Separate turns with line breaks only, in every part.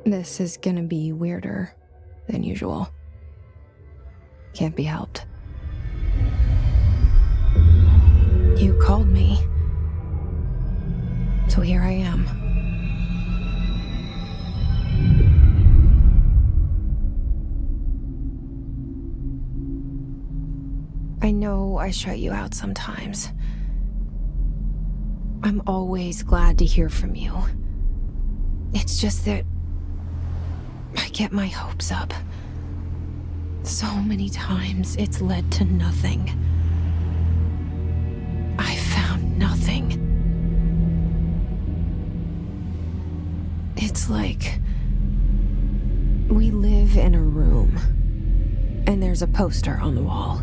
This is gonna be weirder than usual. Can't be helped. You called me. So here I am. I know I shut you out sometimes. I'm always glad to hear from you. It's just that I get my hopes up. So many times it's led to nothing. I found nothing. It's like we live in a room, and there's a poster on the wall.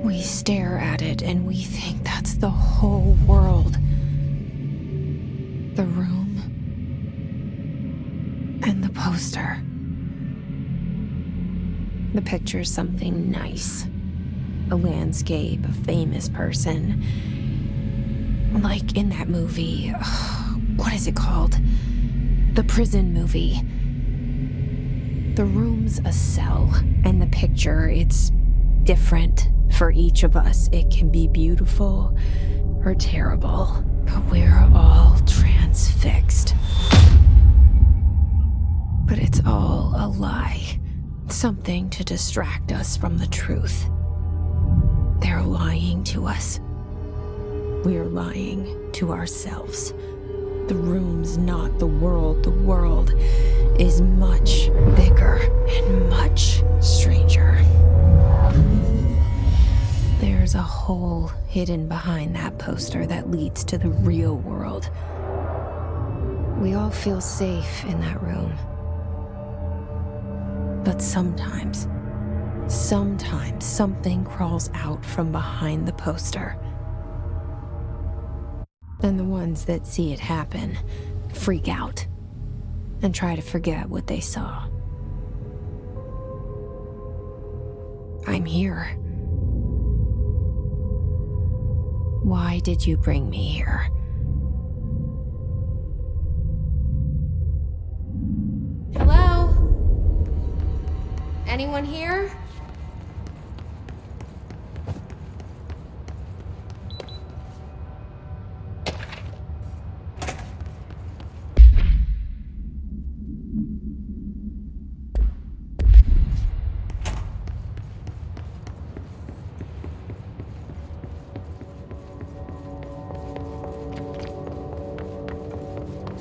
We stare at it and we think that's the whole world. The room and the poster. The picture's something nice. A landscape, a famous person. Like in that movie, what is it called? The prison movie. The room's a cell, and the picture, it's different for each of us. It can be beautiful or terrible, but we're all transfixed. But it's all a lie. Something to distract us from the truth. They're lying to us. We're lying to ourselves. The room's not the world. The world is much bigger and much stranger. There's a hole hidden behind that poster that leads to the real world. We all feel safe in that room. But sometimes something crawls out from behind the poster. And the ones that see it happen freak out and try to forget what they saw. I'm here. Why did you bring me here?
Hello? Anyone here?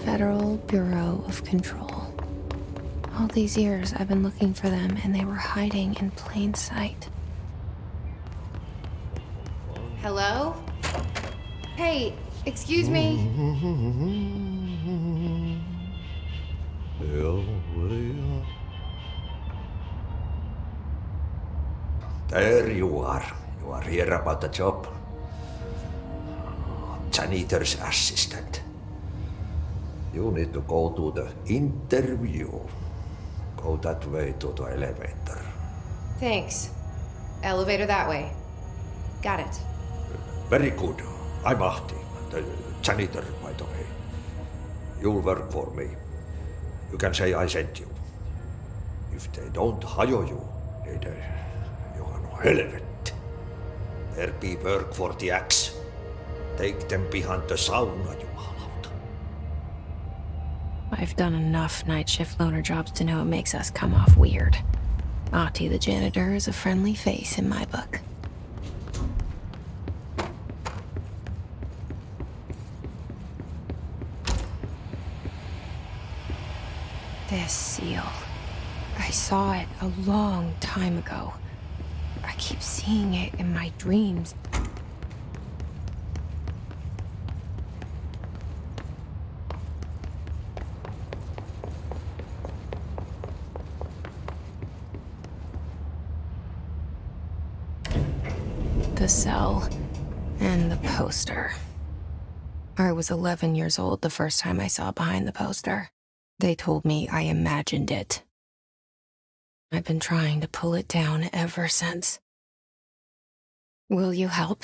Federal Bureau of Control. All these years I've been looking for them, and they were hiding in plain sight.
Hello? Hey, excuse me.
There you are. You are here about the job. Janitor's assistant. You need to go to the interview. Go that way to the elevator.
Thanks. Elevator that way. Got it.
Very good. I'm Ahti, the janitor, by the way. You'll work for me. You can say I sent you. If they don't hire you, niin Johan on helvet. There be work for the axe. Take them behind the sauna, jumalauta.
I've done enough night shift loner jobs to know it makes us come off weird. Ahti the janitor is a friendly face in my book. This seal. I saw it a long time ago. I keep seeing it in my dreams. The cell and the poster. I was 11 years old the first time I saw behind the poster. They told me I imagined it. I've been trying to pull it down ever since. Will you help?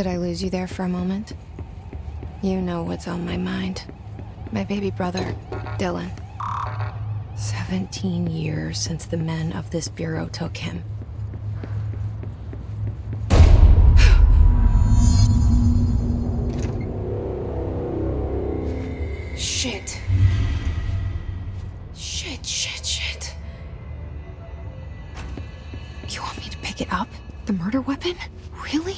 Did I lose you there for a moment? You know what's on my mind. My baby brother, Dylan. 17 years since the men of this bureau took him. Shit. Shit. You want me to pick it up? The murder weapon? Really?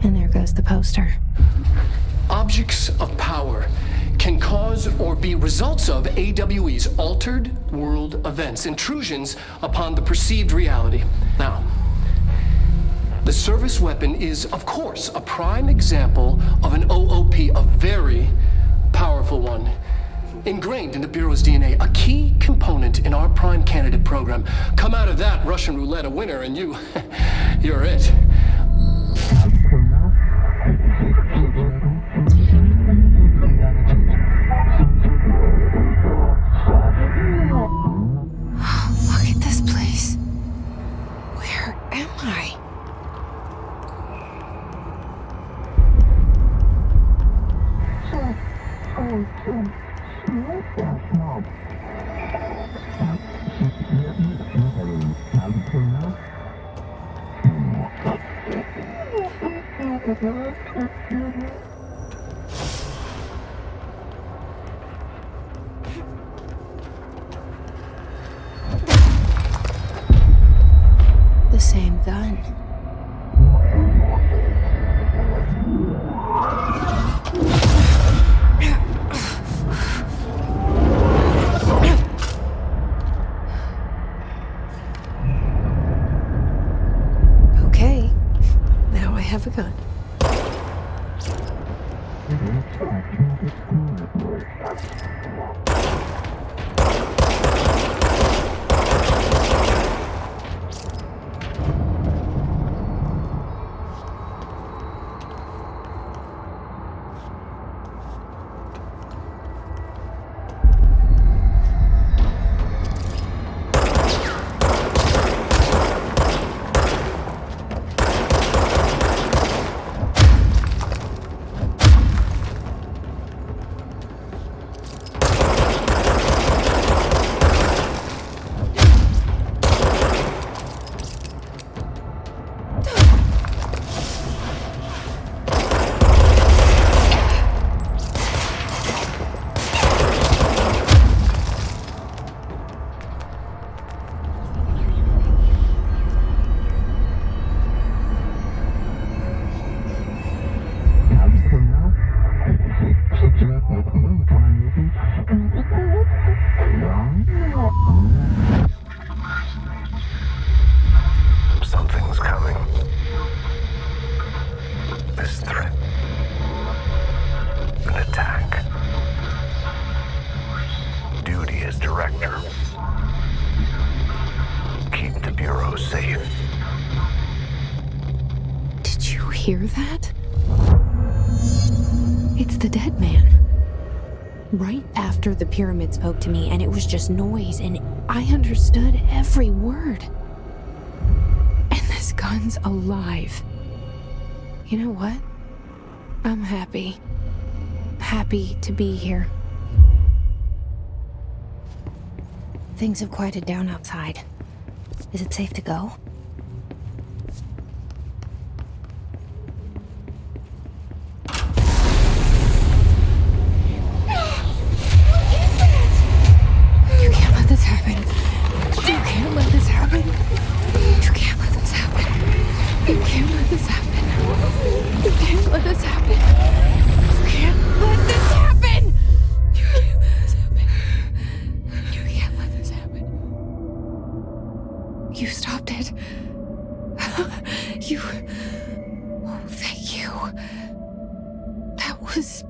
And there goes the poster.
Objects of power can cause or be results of AWE's altered world events, intrusions upon the perceived reality. Now, the service weapon is, of course, a prime example of an OOP, a very powerful one. Ingrained in the Bureau's DNA, a key component in our prime candidate program. Come out of that Russian roulette a winner and you're it.
Look at this place. Where am I? The same gun. Okay, now I have a gun.
Something's coming. This threat. An attack. Duty as director. Keep the Bureau safe.
Did you hear that? It's the dead man. Right after the pyramid spoke to me, and it was just noise, and I understood every word. And this gun's alive. You know what? I'm happy. Happy to be here. Things have quieted down outside. Is it safe to go? You can't let this happen. You can't let this happen. You can't let this happen. You can't let this happen. You can't let this happen. You can't let this happen. You can't let this happen. You can't let this happen. You stopped it. You. Oh, thank you. That was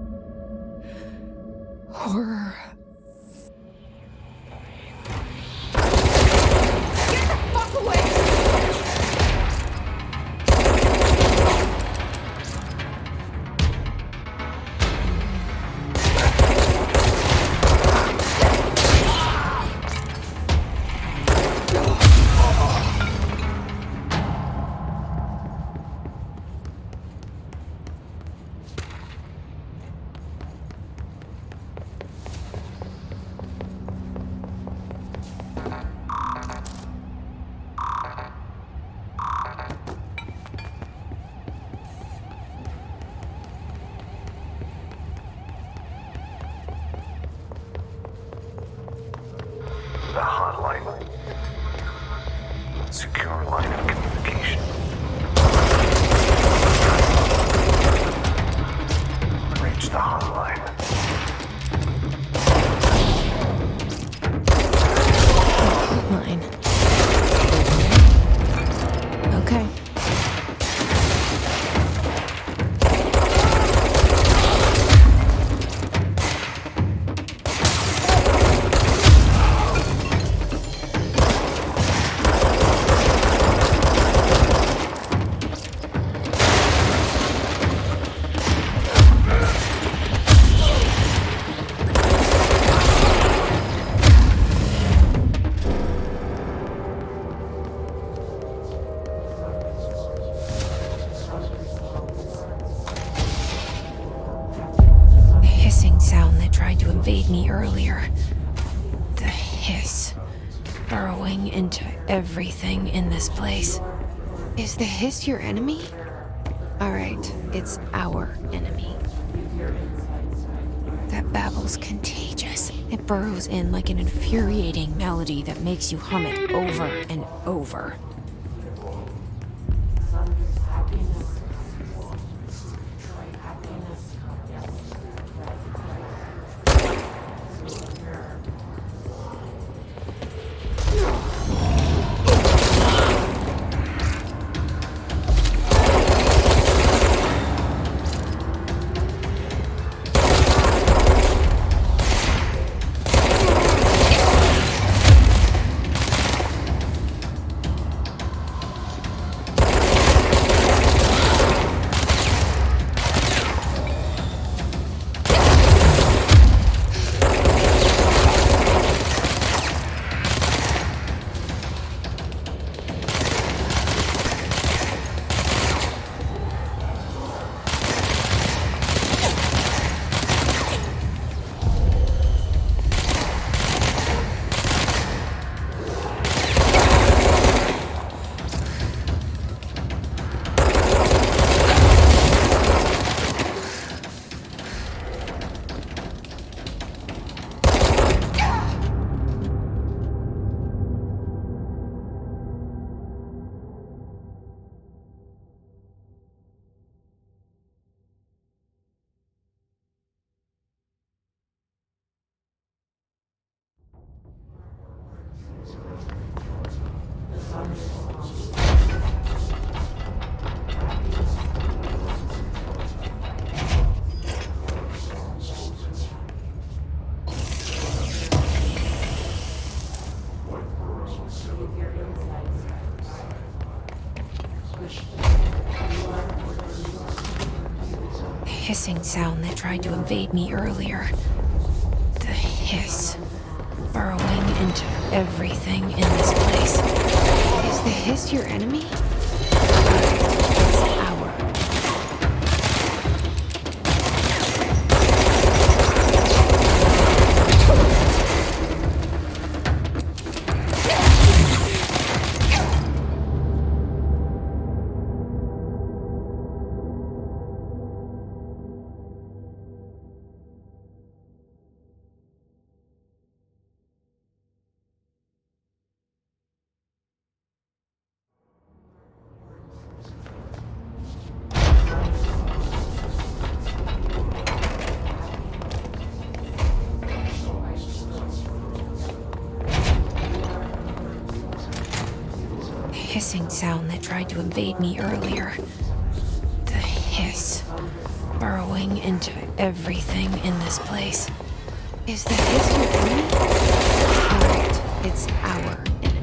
horror. Get the fuck away!
secure line of communication. Reach the hotline.
Line. Okay. Sound that tried to invade me earlier. The hiss, burrowing into everything in this place. Is the hiss your enemy? Alright, it's our enemy. That babble's contagious. It burrows in like an infuriating melody that makes you hum it over and over. Hissing sound that tried to invade me earlier. The hiss, burrowing into everything in this place. Is the hiss your enemy? It's our. Hissing sound that tried to invade me earlier. The hiss, burrowing into everything in this place. Is the hiss your enemy? Alright, it's our enemy.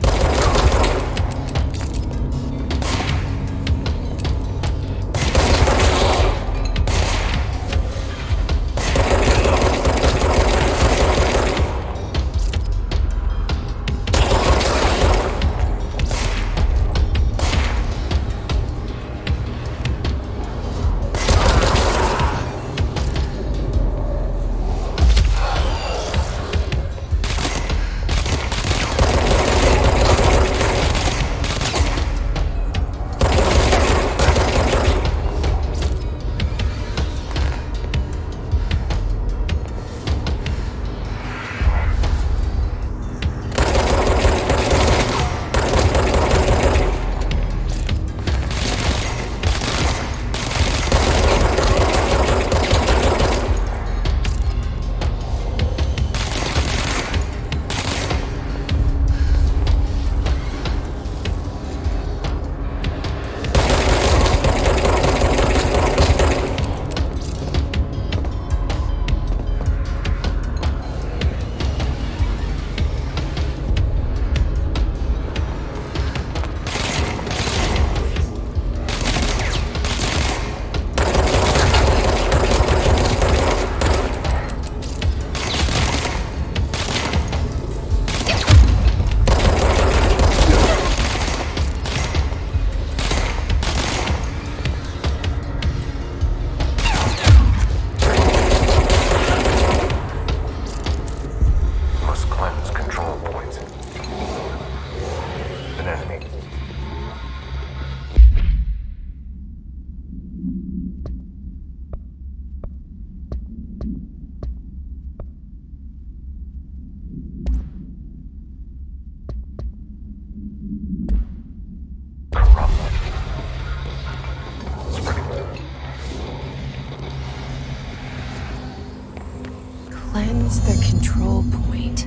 Cleanse the control point.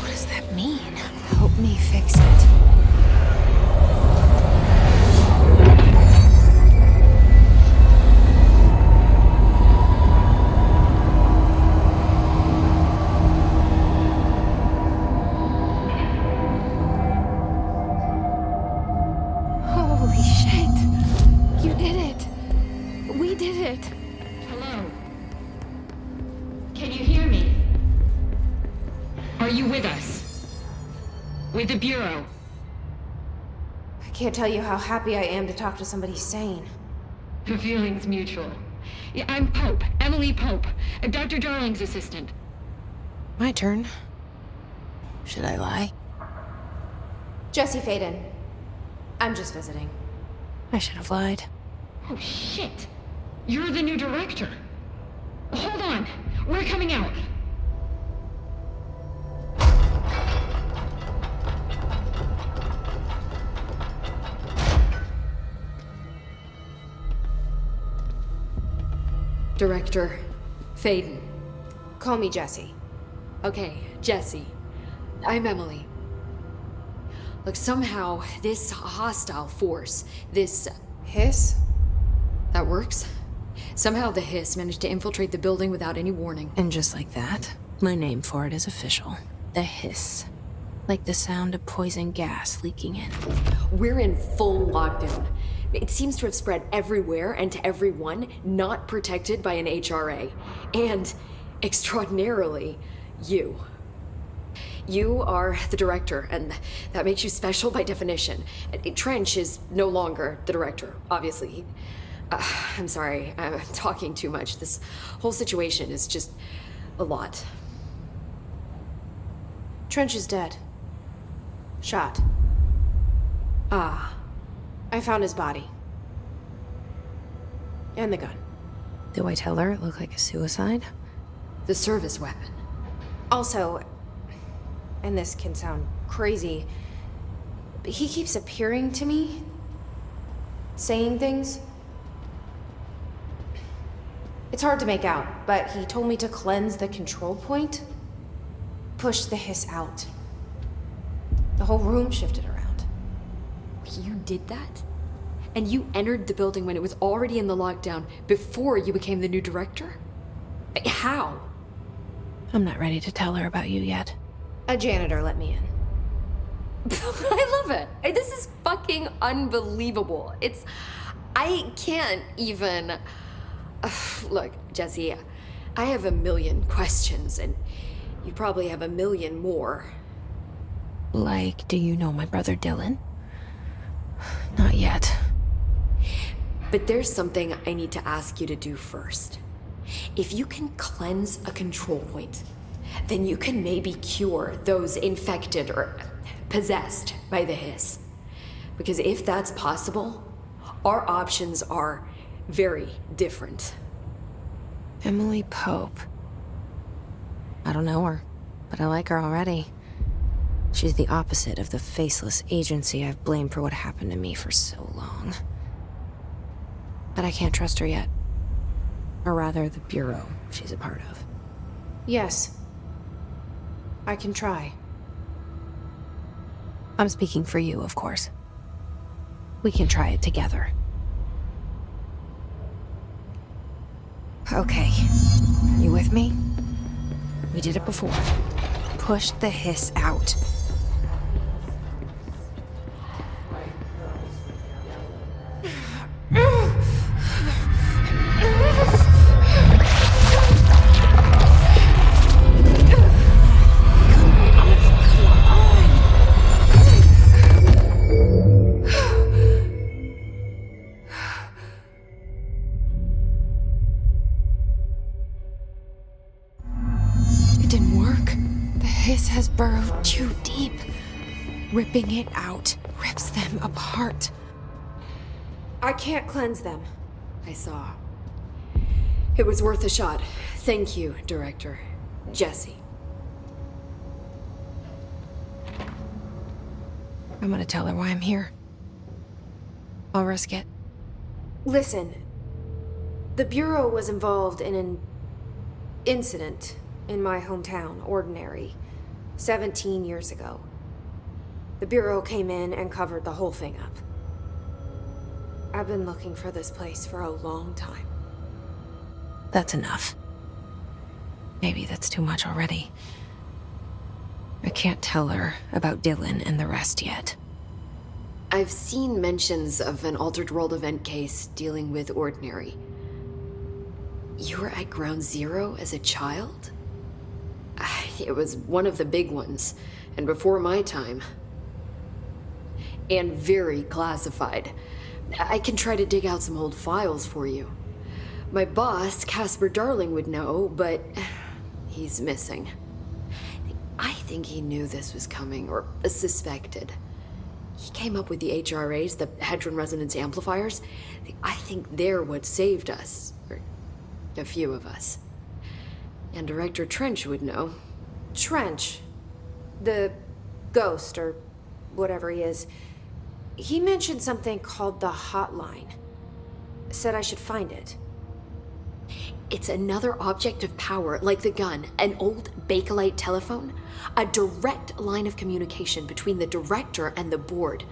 What does that mean? Help me fix it. Holy shit! You did it! We did it!
Hello? Can you hear me? Are you with us? With the Bureau?
I can't tell you how happy I am to talk to somebody sane.
The feeling's mutual. Yeah, I'm Pope, Emily Pope, Dr. Darling's assistant.
My turn. Should I lie?
Jesse Faden. I'm just visiting.
I should have lied.
Oh, shit. You're the new director. Hold on. We're coming out.
Director Faden.
Call me Jesse.
Okay, Jesse. I'm Emily. Look, somehow this hostile force, this...
Hiss?
that works? Somehow the hiss managed to infiltrate the building without any warning.
And just like that, my name for it is official. The hiss. Like the sound of poison gas leaking in.
We're in full lockdown. It seems to have spread everywhere and to everyone not protected by an HRA. And, extraordinarily, you. You are the director, and that makes you special by definition. Trench is no longer the director, obviously. I'm sorry, I'm talking too much. This whole situation is just a lot.
Trench is dead. Shot.
Ah,
I found his body. And the gun.
Do I tell her it looked like a suicide?
the service weapon.
Also, and this can sound crazy, but he keeps appearing to me, saying things. It's hard to make out, but he told me to cleanse the control point, push the hiss out. The whole room shifted around.
You did that? And you entered the building when it was already in the lockdown before you became the new director? How?
I'm not ready to tell her about you yet.
A janitor let me in.
I love it. This is fucking unbelievable. I can't even... Look, Jesse, I have a million questions, and you probably have a million more.
Like, do you know my brother Dylan? Not yet.
But there's something I need to ask you to do first. If you can cleanse a control point, then you can maybe cure those infected or possessed by the hiss. Because if that's possible, our options are very different.
Emily Pope. I don't know her, but I like her already. She's the opposite of the faceless agency I've blamed for what happened to me for so long. But I can't trust her yet. Or rather, the Bureau she's a part of.
Yes. I can try.
I'm speaking for you, of course. We can try it together. Okay. You with me? We did it before. Push the hiss out. It didn't work. The hiss has burrowed too deep. Ripping it out rips them apart.
I can't cleanse them.
I saw. It was worth a shot. Thank you, Director. Jesse.
I'm gonna tell her why I'm here. I'll risk it.
Listen, the Bureau was involved in an incident in my hometown, Ordinary, 17 years ago. The Bureau came in and covered the whole thing up. I've been looking for this place for a long time.
That's enough. Maybe that's too much already. I can't tell her about Dylan and the rest yet.
I've seen mentions of an Altered World event case dealing with Ordinary. You were at Ground Zero as a child? It was one of the big ones, and before my time. And very classified. I can try to dig out some old files for you. My boss, Casper Darling, would know, but he's missing. I think he knew this was coming, or suspected. He came up with the HRAs, the Hadron Resonance Amplifiers. I think they're what saved us, or a few of us. And Director Trench would know.
Trench, the ghost, or whatever he is, he mentioned something called the Hotline. Said I should find it.
It's another object of power, like the gun, an old Bakelite telephone, a direct line of communication between the director and the board.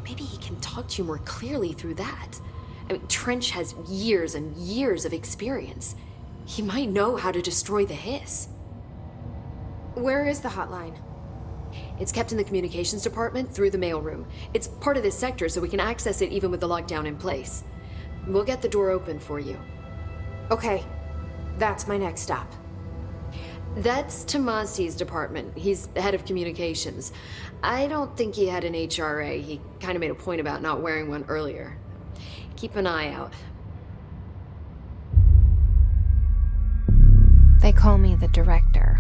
Maybe he can talk to you more clearly through that. I mean, Trench has years and years of experience. He might know how to destroy the hiss.
Where is the hotline?
It's kept in the communications department through the mailroom. It's part of this sector, so we can access it even with the lockdown in place. We'll get the door open for you.
Okay, that's my next stop.
That's Tomasi's department. He's head of communications. I don't think he had an HRA. He kind of made a point about not wearing one earlier. Keep an eye out.
They call me the director.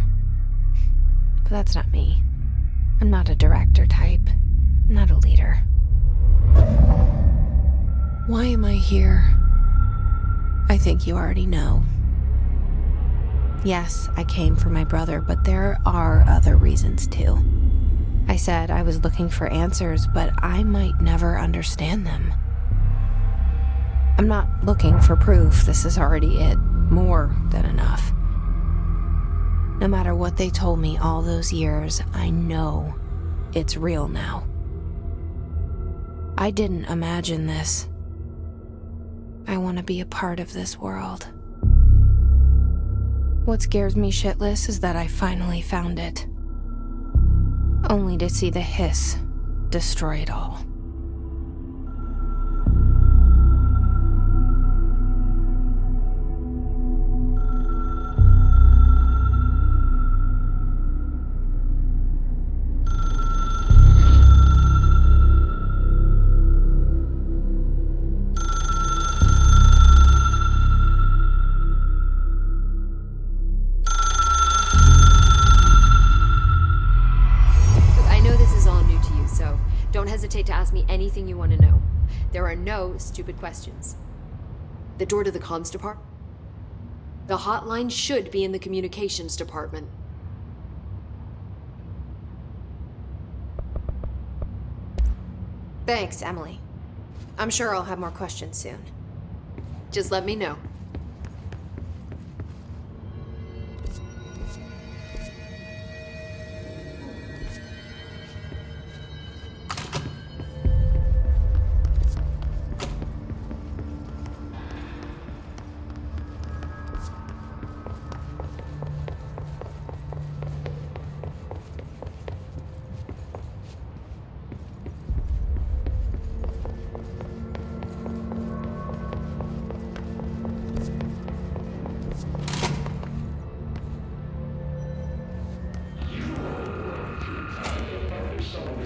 But that's not me. I'm not a director type. I'm not a leader. Why am I here? I think you already know. Yes, I came for my brother, but there are other reasons too. I said I was looking for answers, but I might never understand them. I'm not looking for proof. This is already it. More than enough. No matter what they told me all those years, I know it's real now. I didn't imagine this. I want to be a part of this world. What scares me shitless is that I finally found it. Only to see the hiss destroy it all.
Don't hesitate to ask me anything you want to know. There are no stupid questions. The door to the comms department? The hotline should be in the communications department.
Thanks, Emily. I'm sure I'll have more questions soon.
Just let me know.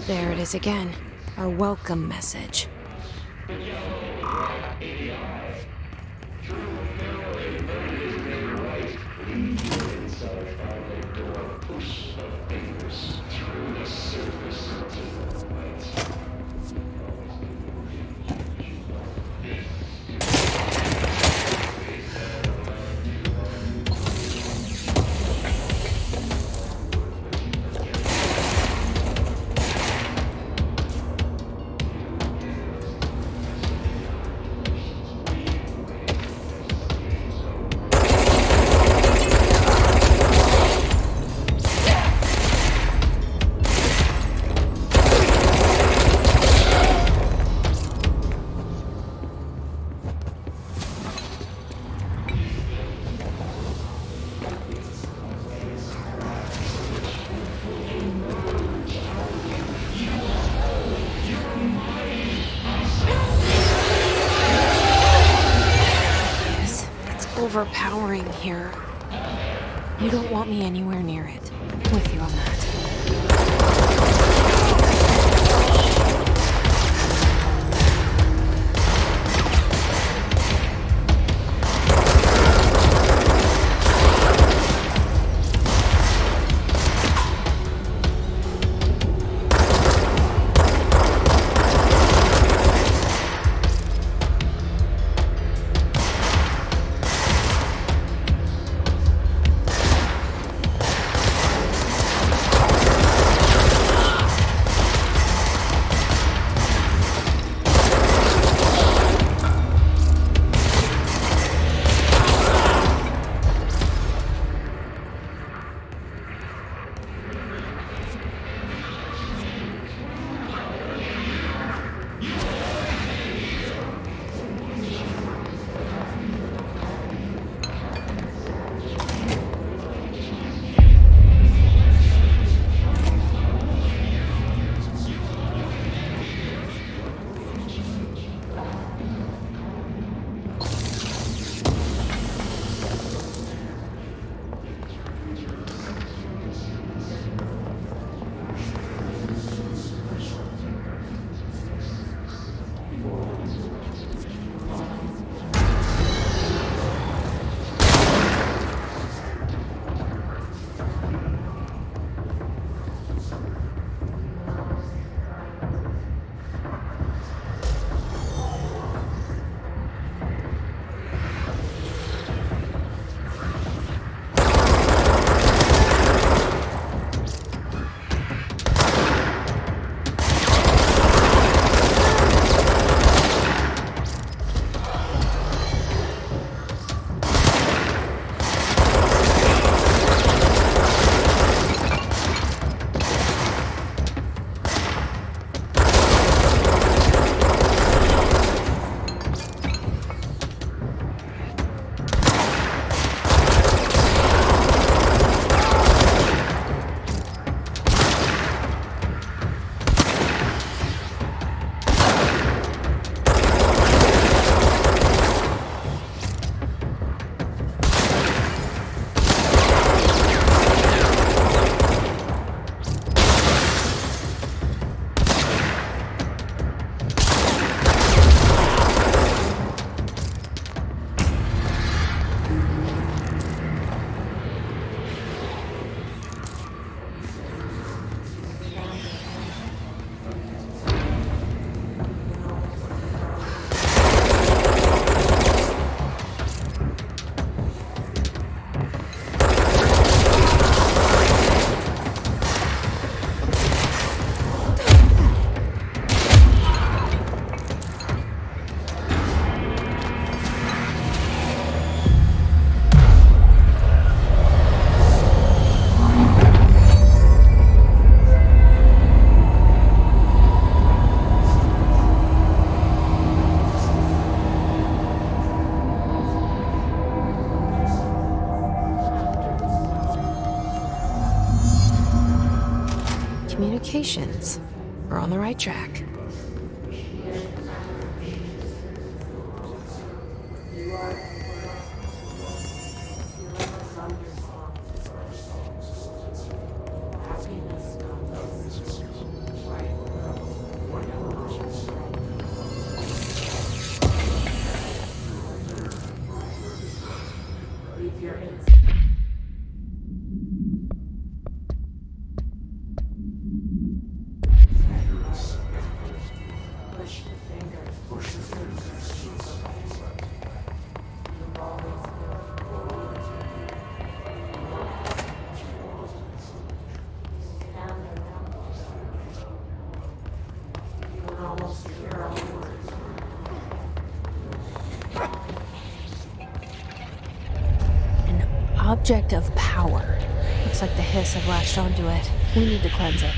There it is again. Our welcome message. overpowering here. You don't want me anywhere near it. With you on that. Communications. We're on the right track. Object of power. Looks like the hiss have latched onto it. We need to cleanse it.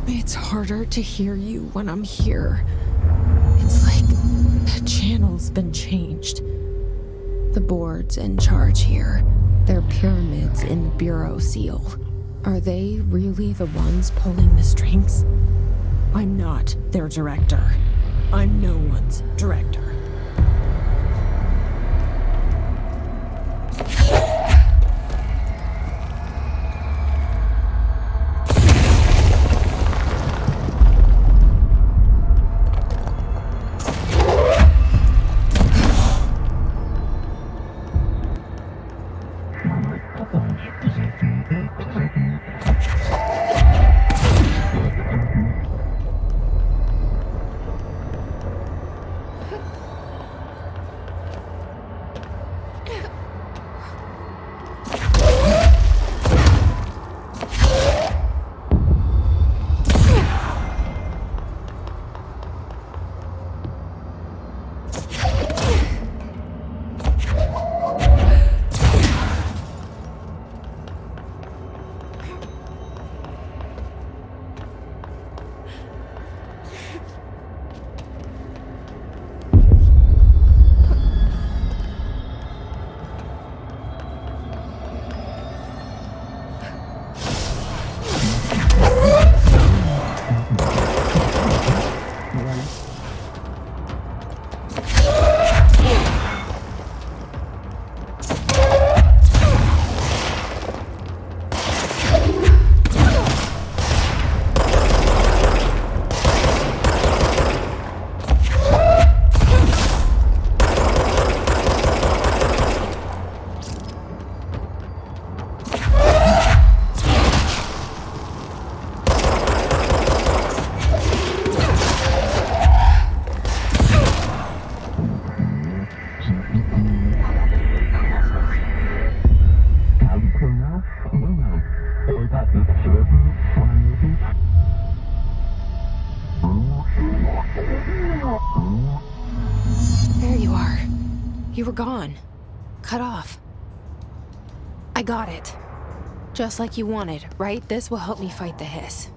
It's harder to hear you when I'm here. It's like the channel's been changed. The board's in charge here. They're pyramids in the Bureau seal. Are they really the ones pulling the strings? I'm not their director. I'm no one's director. There you are. You were gone. Cut off. I got it. Just like you wanted, right? This will help me fight the hiss.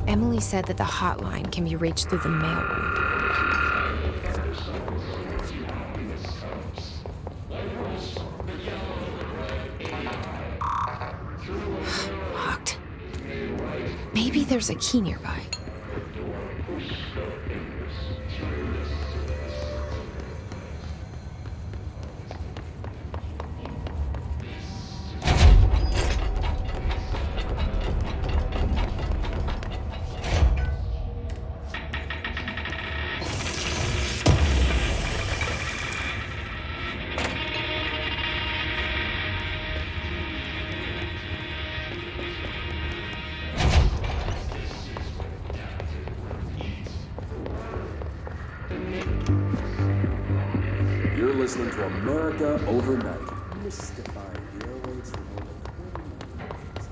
Emily said that the hotline can be reached through the mailroom. Locked. Maybe there's a key nearby.
listening to America Overnight. Mystifying the airwaves for more than 20 minutes.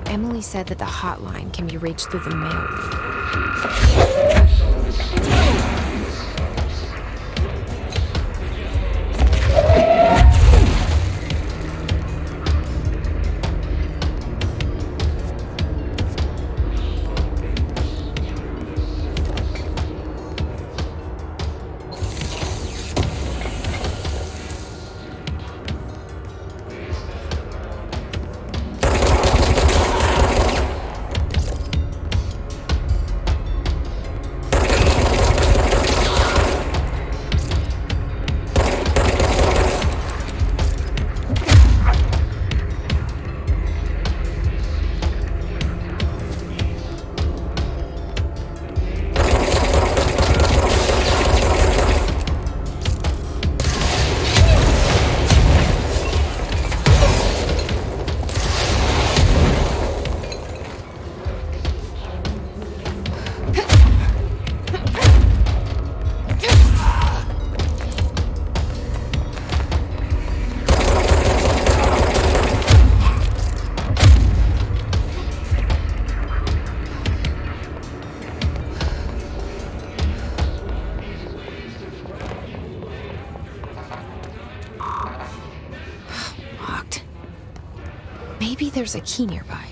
Emily said that the hotline can be reached through the mail. Maybe there's a key nearby.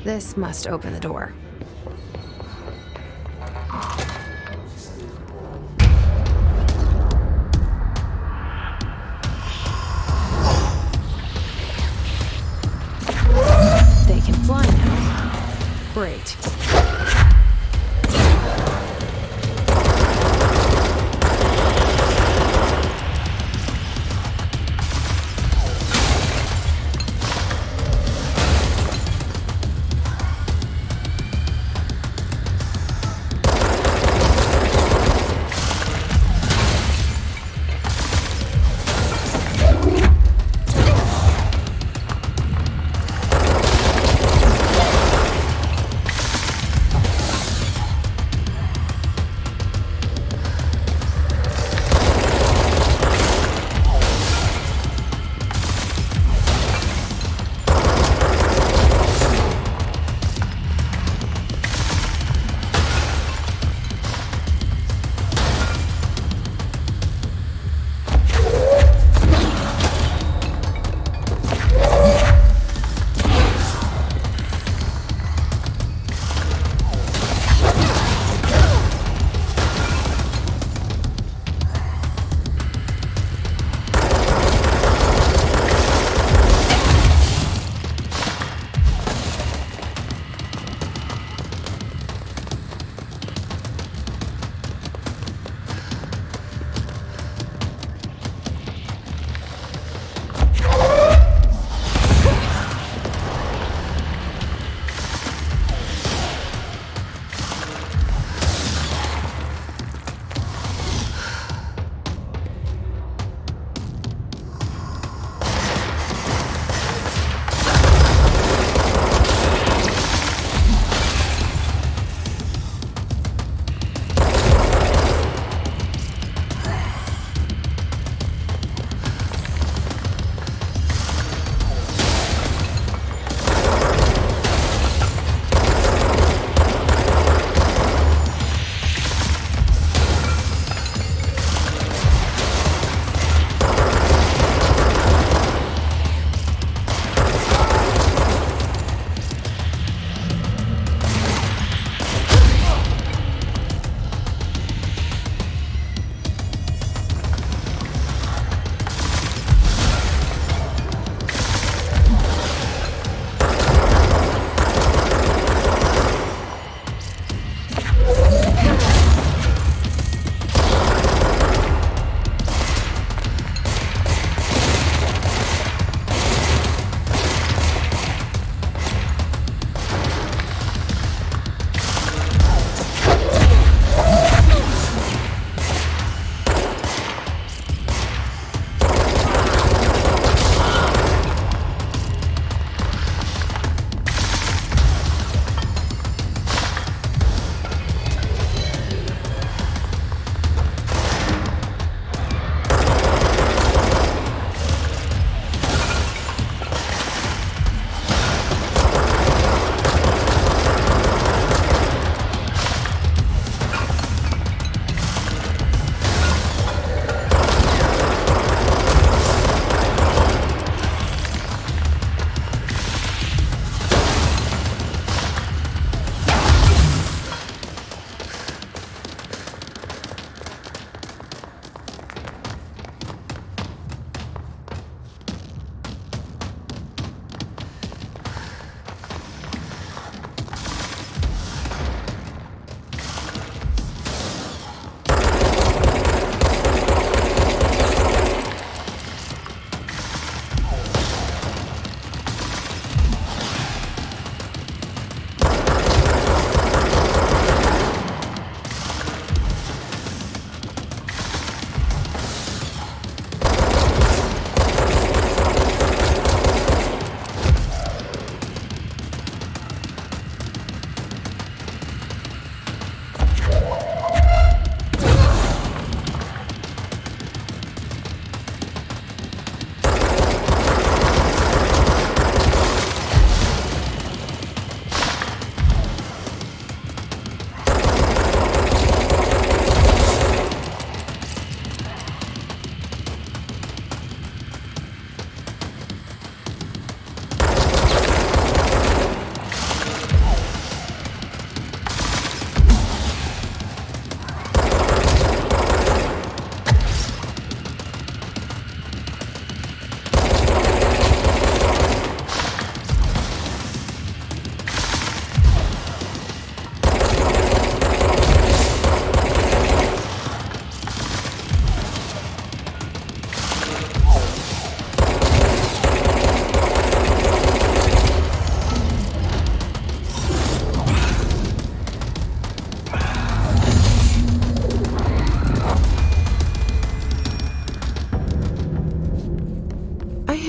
This must open the door. They can fly now. Great.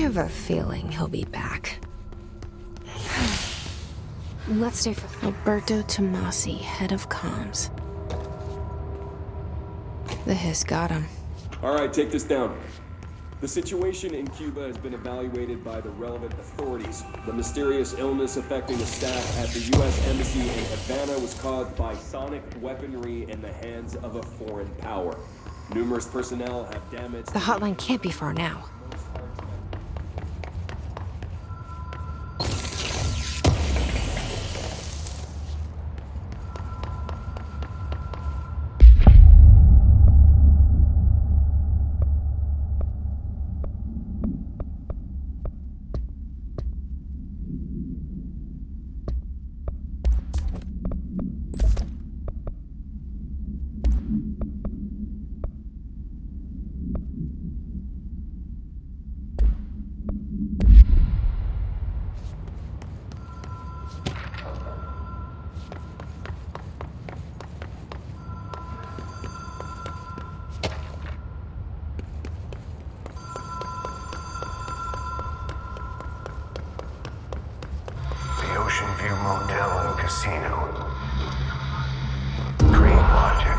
have a feeling he'll be back.
Let's stay for...
Alberto Tomasi, head of comms. The hiss got him.
All right, take this down. The situation in Cuba has been evaluated by the relevant authorities. The mysterious illness affecting the staff at the U.S. Embassy in Havana was caused by sonic weaponry in the hands of a foreign power. Numerous personnel have damaged...
The hotline can't be far now.
The Ocean View Motel and Casino. Dream logic.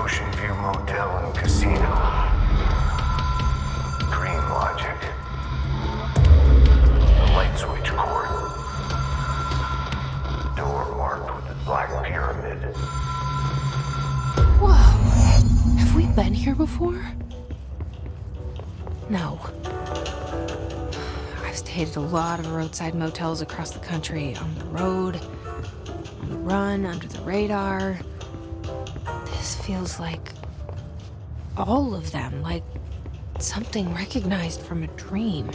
Ocean View Motel and Casino. Dream logic. The light switch cord. Door marked with the black pyramid.
Whoa. Have we been here before? No. I've stayed at a lot of roadside motels across the country, on the road, on the run, under the radar. This feels like all of them, like something recognized from a dream.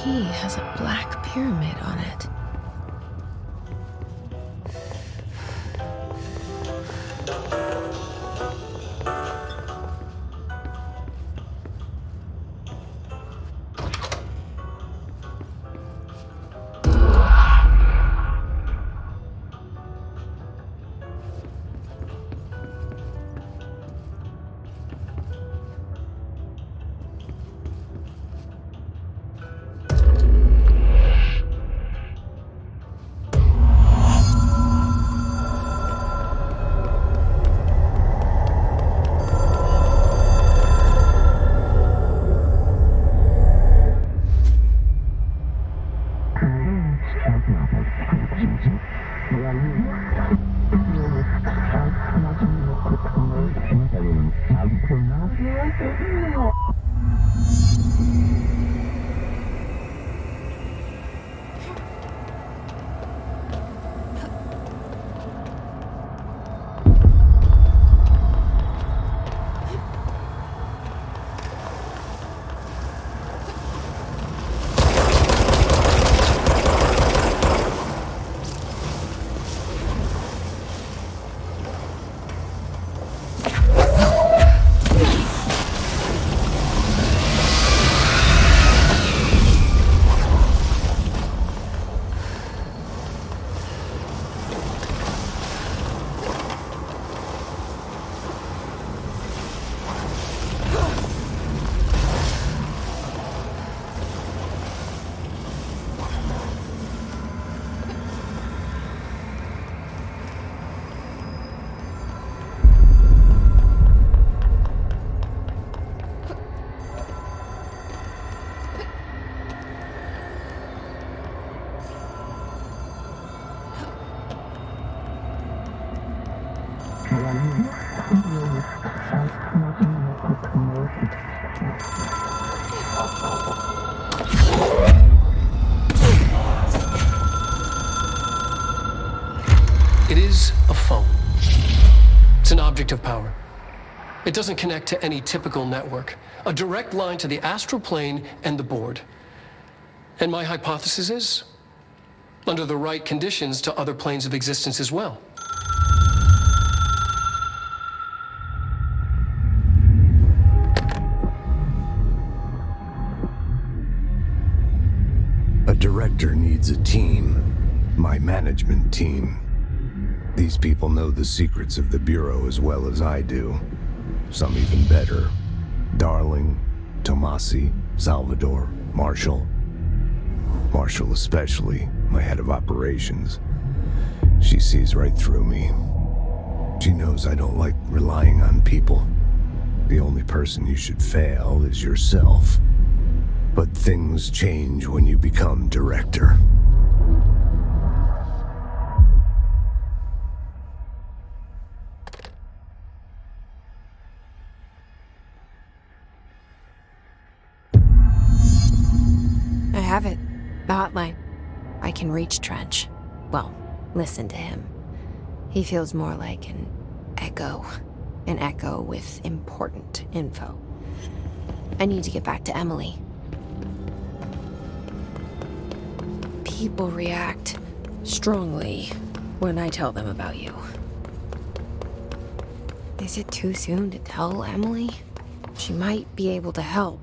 key has a black pyramid on it.
It is a phone. It's an object of power. It doesn't connect to any typical network. A direct line to the astral plane and the board. And my hypothesis is, under the right conditions, to other planes of existence as well.
A director needs a team. My management team. These people know the secrets of the Bureau as well as I do. Some even better. Darling, Tomasi, Salvador, Marshall. Marshall especially, my head of operations. She sees right through me. She knows I don't like relying on people. The only person you should fail is yourself. But things change when you become director.
I have it. The hotline. I can reach Trench. Well, listen to him. He feels more like an echo. An echo with important info. I need to get back to Emily. People react strongly when I tell them about you. Is it too soon to tell Emily? She might be able to help.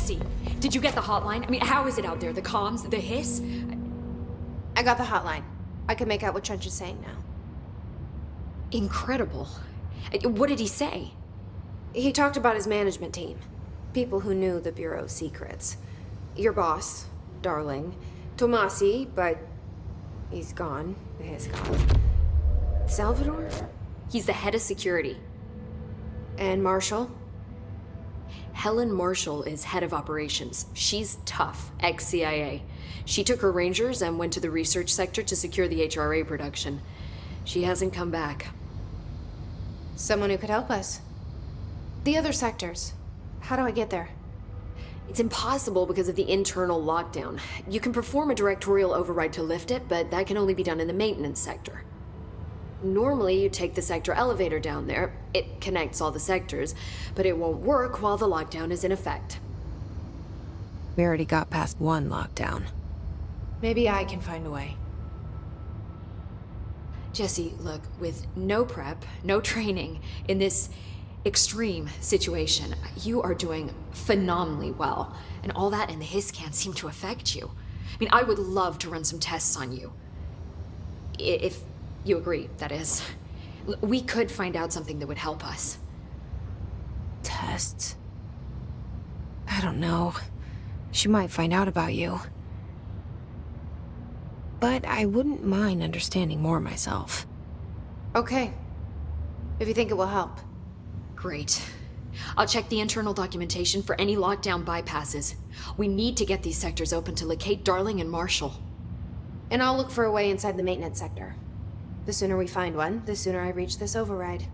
Jesse, did you get the hotline? I mean, how is it out there? The comms, the hiss?
I got the hotline. I can make out what Trench is saying now.
Incredible. What did he say?
He talked about his management team. People who knew the Bureau's secrets. Your boss, Darling. Tomasi, but he's gone. He's gone. Salvador?
He's the head of security.
And Marshall?
Helen Marshall is head of operations. She's tough, ex-CIA. She took her Rangers and went to the research sector to secure the HRA production. She hasn't come back.
Someone who could help us. The other sectors. How do I get there?
It's impossible because of the internal lockdown. You can perform a directorial override to lift it, but that can only be done in the maintenance sector. Normally, you take the sector elevator down there. It connects all the sectors, but it won't work while the lockdown is in effect.
We already got past one lockdown.
Maybe I can find a way.
Jesse, look, with no prep, no training, in this extreme situation, you are doing phenomenally well. And all that and the hiss can't seem to affect you. I mean, I would love to run some tests on you. If you agree, that is. We could find out something that would help us.
Tests? I don't know. She might find out about you. But I wouldn't mind understanding more myself.
Okay. If you think it will help.
Great. I'll check the internal documentation for any lockdown bypasses. We need to get these sectors open to locate Darling and Marshall.
And I'll look for a way inside the maintenance sector. The sooner we find one, the sooner I reach this override.